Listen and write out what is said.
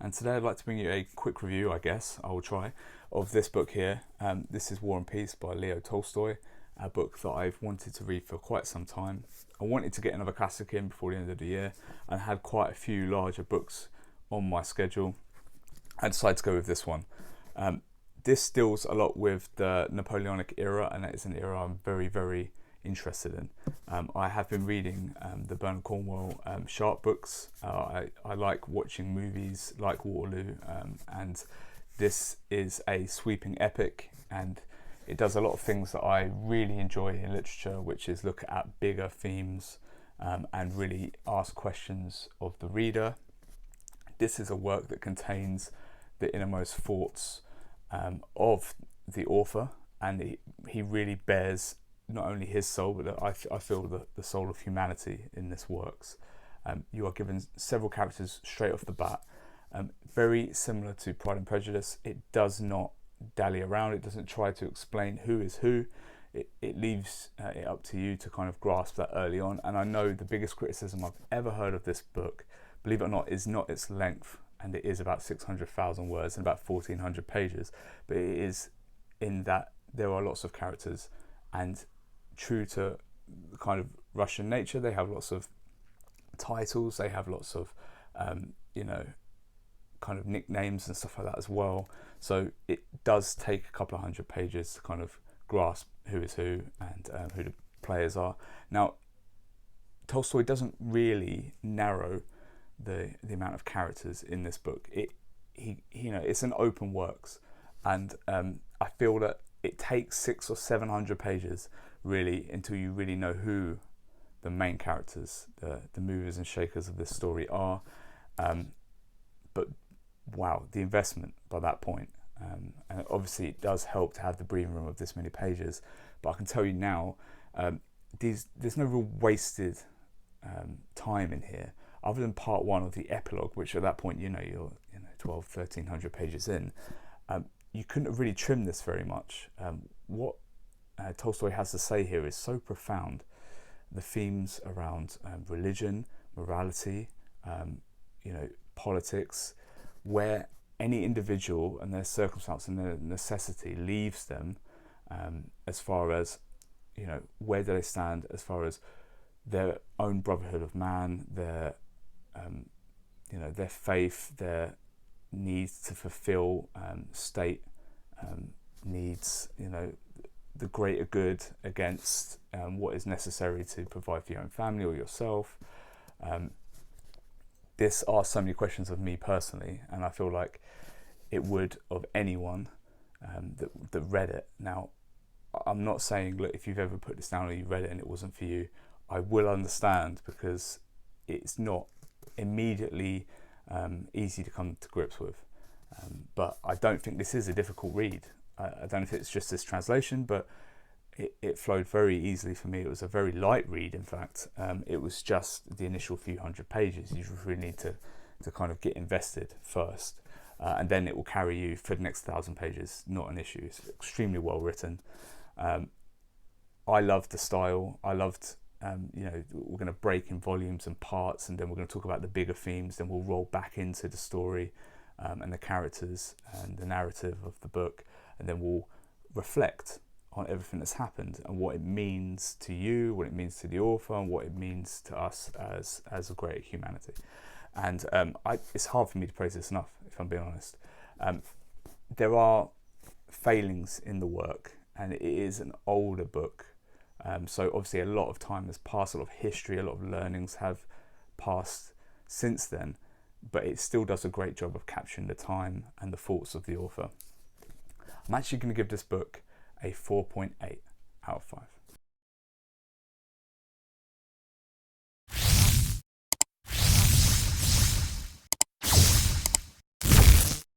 and today I'd like to bring you a quick review, I guess, I will try, of this book here. This is War and Peace by Leo Tolstoy, a book that I've wanted to read for quite some time. I wanted to get another classic in before the end of the year and had quite a few larger books on my schedule. I decided to go with this one. This deals a lot with the Napoleonic era, and that is an era I'm very, very interested in. I have been reading the Bernard Cornwell Sharp books. I like watching movies like Waterloo, and this is a sweeping epic, and it does a lot of things that I really enjoy in literature, which is look at bigger themes and really ask questions of the reader. This is a work that contains the innermost thoughts of the author, and he really bears not only his soul, but I feel the soul of humanity in this works. You are given several characters straight off the bat, very similar to Pride and Prejudice. It does not dally around, it doesn't try to explain who is who. It leaves it up to you to kind of grasp that early on. And I know the biggest criticism I've ever heard of this book, believe it or not, is not its length, and it is about 600,000 words and about 1,400 pages, but it is in that there are lots of characters, and true to the kind of Russian nature, they have lots of titles, they have lots of kind of nicknames and stuff like that as well. So it does take a couple of hundred pages to kind of grasp who is who and who the players are. Now, Tolstoy doesn't really narrow the amount of characters in this book. It's an open works, and I feel that it takes 600 or 700 pages really until you really know who the main characters, the movers and shakers of this story are. But wow, the investment by that point, and obviously it does help to have the breathing room of this many pages, but I can tell you now, there's no real wasted time in here, other than part one of the epilogue, which at that point, you're 1,200-1,300 pages in. You couldn't have really trimmed this very much. What Tolstoy has to say here is so profound. The themes around religion, morality, politics, where any individual and their circumstance and their necessity leaves them, as far as where do they stand as far as their own brotherhood of man, their faith, their needs to fulfill state needs, the greater good against what is necessary to provide for your own family or yourself. This asks so many questions of me personally, and I feel like it would of anyone that read it. Now, I'm not saying, look, if you've ever put this down or you read it and it wasn't for you, I will understand, because it's not immediately easy to come to grips with. But I don't think this is a difficult read. I don't know if it's just this translation, but it flowed very easily for me. It was a very light read, in fact. It was just the initial few hundred pages. You really need to kind of get invested first, and then it will carry you for the next 1,000 pages. Not an issue. It's extremely well written. I loved the style. I loved, we're going to break in volumes and parts, and then we're going to talk about the bigger themes. Then we'll roll back into the story and the characters and the narrative of the book, and then we'll reflect on everything that's happened and what it means to you, what it means to the author, and what it means to us as a greater humanity. And it's hard for me to praise this enough, if I'm being honest. There are failings in the work, and it is an older book. So obviously a lot of time has passed, a lot of history, a lot of learnings have passed since then, but it still does a great job of capturing the time and the thoughts of the author. I'm actually going to give this book a 4.8 out of 5.